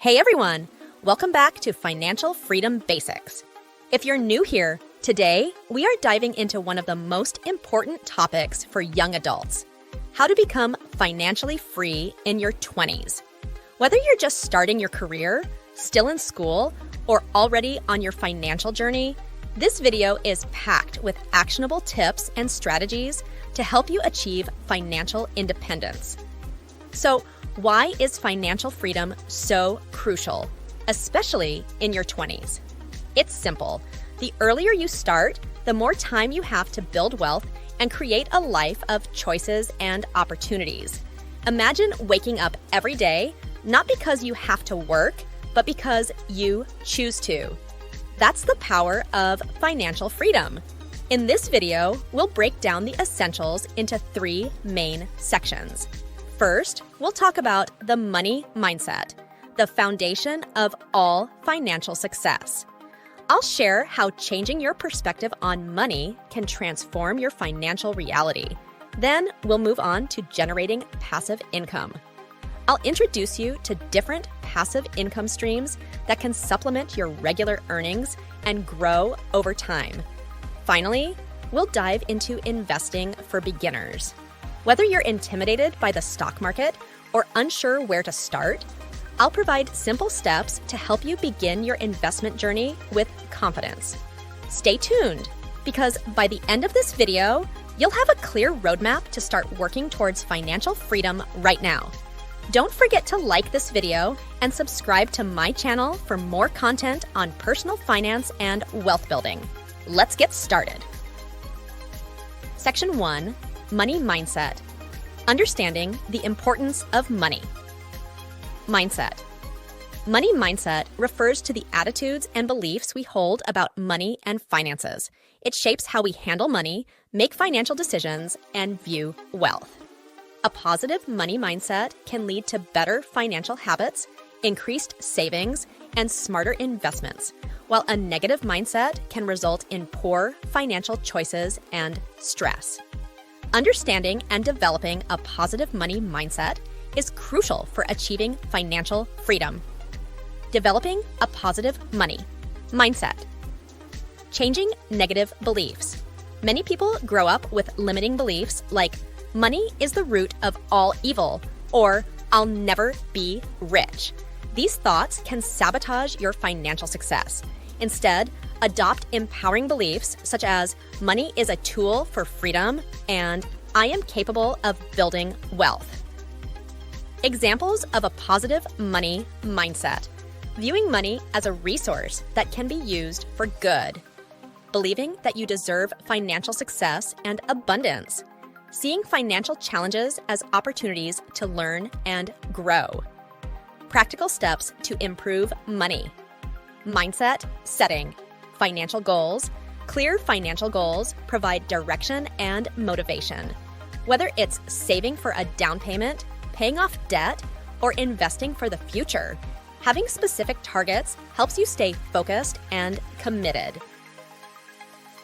Hey everyone! Welcome back to Financial Freedom Basics. If you're new here, today we are diving into one of the most important topics for young adults: how to become financially free in your 20s. Whether you're just starting your career, still in school, or already on your financial journey, this video is packed with actionable tips and strategies to help you achieve financial independence. So, why is financial freedom so crucial, especially in your 20s? It's simple. The earlier you start, the more time you have to build wealth and create a life of choices and opportunities. Imagine waking up every day, not because you have to work, but because you choose to. That's the power of financial freedom. In this video, we'll break down the essentials into 3 main sections. First, we'll talk about the money mindset, the foundation of all financial success. I'll share how changing your perspective on money can transform your financial reality. Then we'll move on to generating passive income. I'll introduce you to different passive income streams that can supplement your regular earnings and grow over time. Finally, we'll dive into investing for beginners. Whether you're intimidated by the stock market or unsure where to start, I'll provide simple steps to help you begin your investment journey with confidence. Stay tuned, because by the end of this video, you'll have a clear roadmap to start working towards financial freedom right now. Don't forget to like this video and subscribe to my channel for more content on personal finance and wealth building. Let's get started. Section 1. Money mindset. Understanding the importance of money. Mindset. Money mindset refers to the attitudes and beliefs we hold about money and finances. It shapes how we handle money, make financial decisions, and view wealth. A positive money mindset can lead to better financial habits, increased savings, and smarter investments, while a negative mindset can result in poor financial choices and stress. Understanding and developing a positive money mindset is crucial for achieving financial freedom. Developing a positive money mindset. Changing negative beliefs. Many people grow up with limiting beliefs like, money is the root of all evil, or I'll never be rich. These thoughts can sabotage your financial success. Instead, adopt empowering beliefs such as, money is a tool for freedom and I am capable of building wealth. Examples of a positive money mindset. Viewing money as a resource that can be used for good. Believing that you deserve financial success and abundance. Seeing financial challenges as opportunities to learn and grow. Practical steps to improve money. Mindset setting. Financial goals. Clear financial goals provide direction and motivation. Whether it's saving for a down payment, paying off debt, or investing for the future, having specific targets helps you stay focused and committed.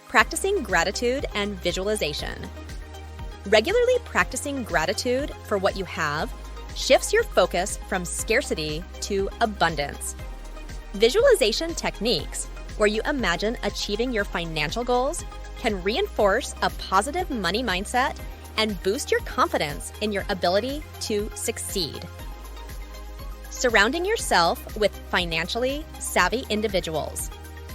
Practicing gratitude and visualization. Regularly practicing gratitude for what you have shifts your focus from scarcity to abundance. Visualization techniques, where you imagine achieving your financial goals, can reinforce a positive money mindset and boost your confidence in your ability to succeed. Surrounding yourself with financially savvy individuals.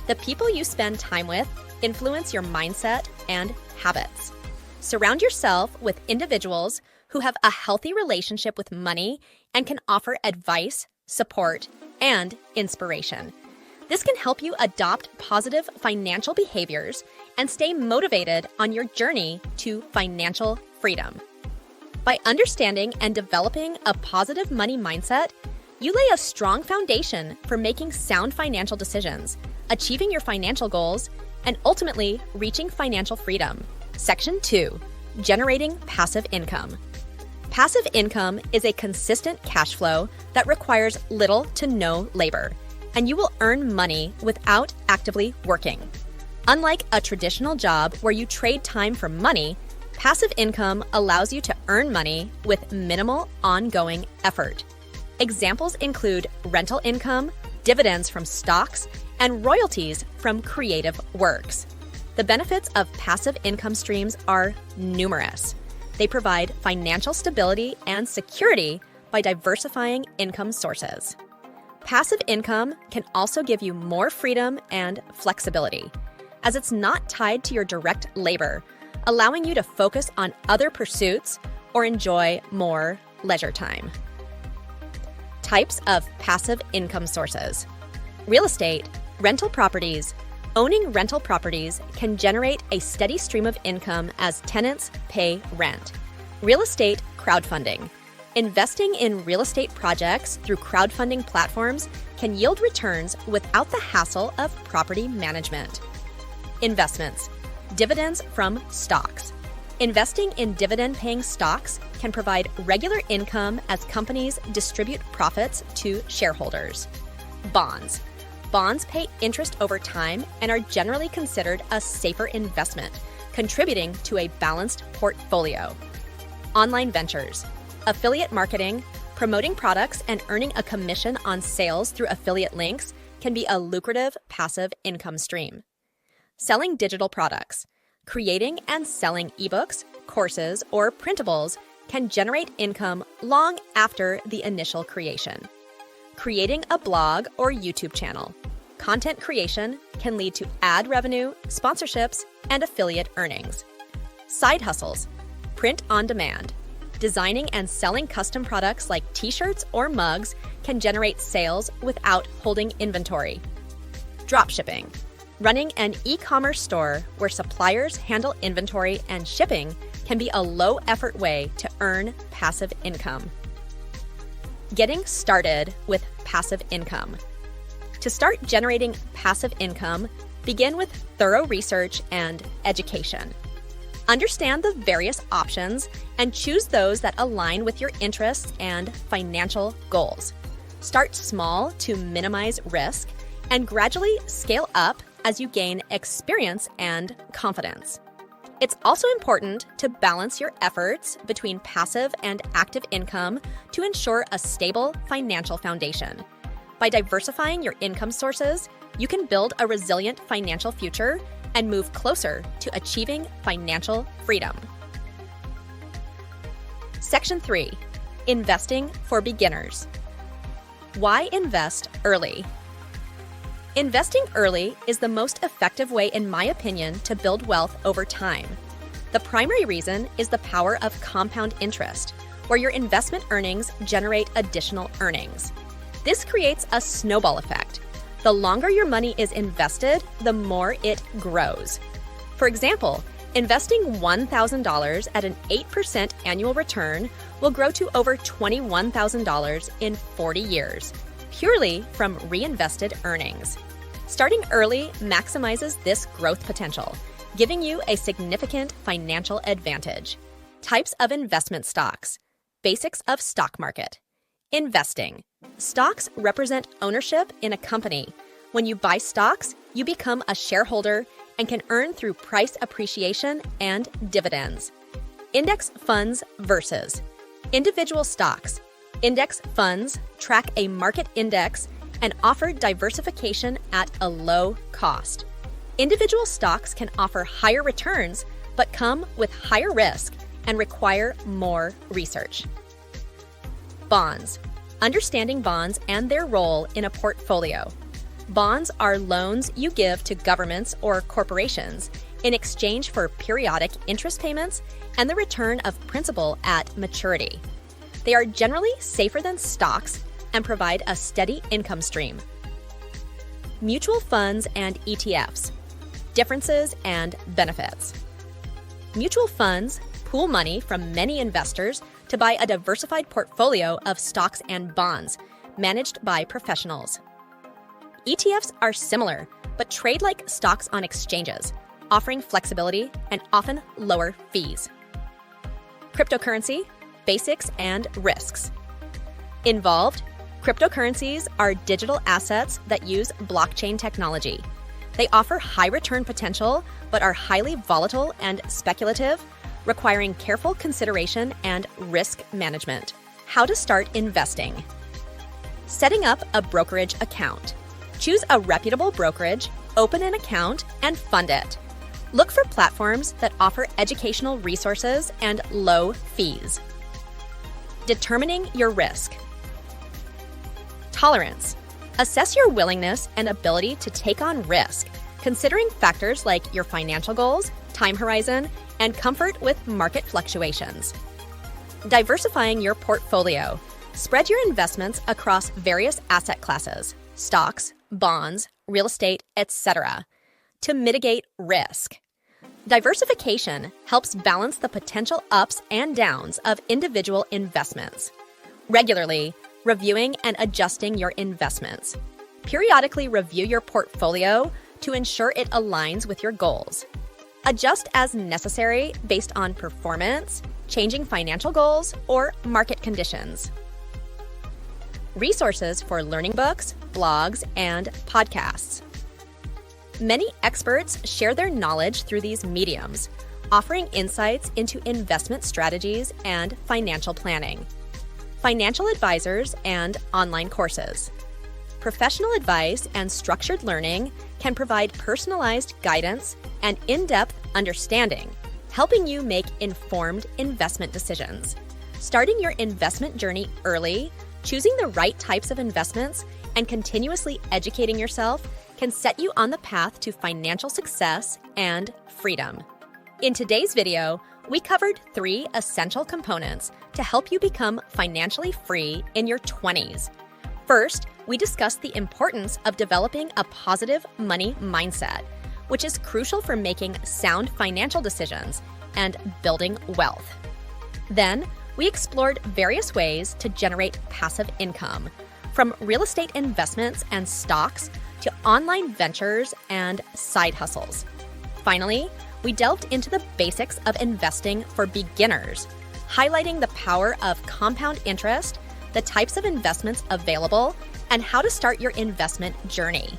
The people you spend time with influence your mindset and habits. Surround yourself with individuals who have a healthy relationship with money and can offer advice, support, and inspiration. This can help you adopt positive financial behaviors and stay motivated on your journey to financial freedom. By understanding and developing a positive money mindset, you lay a strong foundation for making sound financial decisions, achieving your financial goals, and ultimately reaching financial freedom. Section 2. Generating passive income. Passive income is a consistent cash flow that requires little to no labor, and you will earn money without actively working. Unlike a traditional job where you trade time for money, passive income allows you to earn money with minimal ongoing effort. Examples include rental income, dividends from stocks, and royalties from creative works. The benefits of passive income streams are numerous. They provide financial stability and security by diversifying income sources. Passive income can also give you more freedom and flexibility, as it's not tied to your direct labor, allowing you to focus on other pursuits or enjoy more leisure time. Types of passive income sources. Real estate, rental properties. Owning rental properties can generate a steady stream of income as tenants pay rent. Real estate crowdfunding. Investing in real estate projects through crowdfunding platforms can yield returns without the hassle of property management. Investments. Dividends from stocks. Investing in dividend-paying stocks can provide regular income as companies distribute profits to shareholders. Bonds. Bonds pay interest over time and are generally considered a safer investment, contributing to a balanced portfolio. Online ventures. Affiliate marketing, promoting products and earning a commission on sales through affiliate links can be a lucrative passive income stream. Selling digital products. Creating and selling ebooks, courses, or printables can generate income long after the initial creation. Creating a blog or YouTube channel. Content creation can lead to ad revenue, sponsorships, and affiliate earnings. Side hustles. Print on demand. Designing and selling custom products like t-shirts or mugs can generate sales without holding inventory. Dropshipping. Running an e-commerce store where suppliers handle inventory and shipping can be a low-effort way to earn passive income. Getting started with passive income. To start generating passive income, begin with thorough research and education. Understand the various options and choose those that align with your interests and financial goals. Start small to minimize risk and gradually scale up as you gain experience and confidence. It's also important to balance your efforts between passive and active income to ensure a stable financial foundation. By diversifying your income sources, you can build a resilient financial future and move closer to achieving financial freedom. Section 3. Investing for beginners. Why invest early? Investing early is the most effective way, in my opinion, to build wealth over time. The primary reason is the power of compound interest, where your investment earnings generate additional earnings. This creates a snowball effect. The longer your money is invested, the more it grows. For example, investing $1,000 at an 8% annual return will grow to over $21,000 in 40 years, purely from reinvested earnings. Starting early maximizes this growth potential, giving you a significant financial advantage. Types of investment stocks. Basics of stock market. Investing. Stocks represent ownership in a company. When you buy stocks, you become a shareholder and can earn through price appreciation and dividends. Index funds versus individual stocks. Index funds track a market index and offer diversification at a low cost. Individual stocks can offer higher returns, but come with higher risk and require more research. Bonds. Understanding bonds and their role in a portfolio. Bonds are loans you give to governments or corporations in exchange for periodic interest payments and the return of principal at maturity. They are generally safer than stocks and provide a steady income stream. Mutual funds and ETFs. Differences and benefits. Mutual funds pool money from many investors to buy a diversified portfolio of stocks and bonds managed by professionals. ETFs are similar, but trade like stocks on exchanges, offering flexibility and often lower fees. Cryptocurrency, basics and risks. Involved, cryptocurrencies are digital assets that use blockchain technology. They offer high return potential, but are highly volatile and speculative, requiring careful consideration and risk management. How to start investing. Setting up a brokerage account. Choose a reputable brokerage, open an account, and fund it. Look for platforms that offer educational resources and low fees. Determining your risk. Tolerance. Assess your willingness and ability to take on risk, considering factors like your financial goals, time horizon, and comfort with market fluctuations. Diversifying your portfolio. Spread your investments across various asset classes, stocks, bonds, real estate, etc., to mitigate risk. Diversification helps balance the potential ups and downs of individual investments. Regularly reviewing and adjusting your investments. Periodically review your portfolio to ensure it aligns with your goals. Adjust as necessary based on performance, changing financial goals, or market conditions. Resources for learning books, blogs, and podcasts. Many experts share their knowledge through these mediums, offering insights into investment strategies and financial planning. Financial advisors and online courses. Professional advice and structured learning can provide personalized guidance and in-depth understanding, helping you make informed investment decisions. Starting your investment journey early, choosing the right types of investments, and continuously educating yourself can set you on the path to financial success and freedom. In today's video, we covered 3 essential components to help you become financially free in your 20s. First, we discussed the importance of developing a positive money mindset, which is crucial for making sound financial decisions and building wealth. Then, we explored various ways to generate passive income, from real estate investments and stocks to online ventures and side hustles. Finally, we delved into the basics of investing for beginners, highlighting the power of compound interest, the types of investments available, and how to start your investment journey.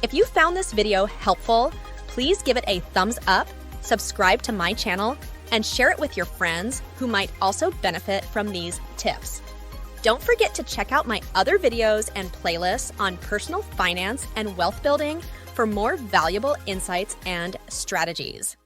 If you found this video helpful, please give it a thumbs up, subscribe to my channel, and share it with your friends who might also benefit from these tips. Don't forget to check out my other videos and playlists on personal finance and wealth building for more valuable insights and strategies.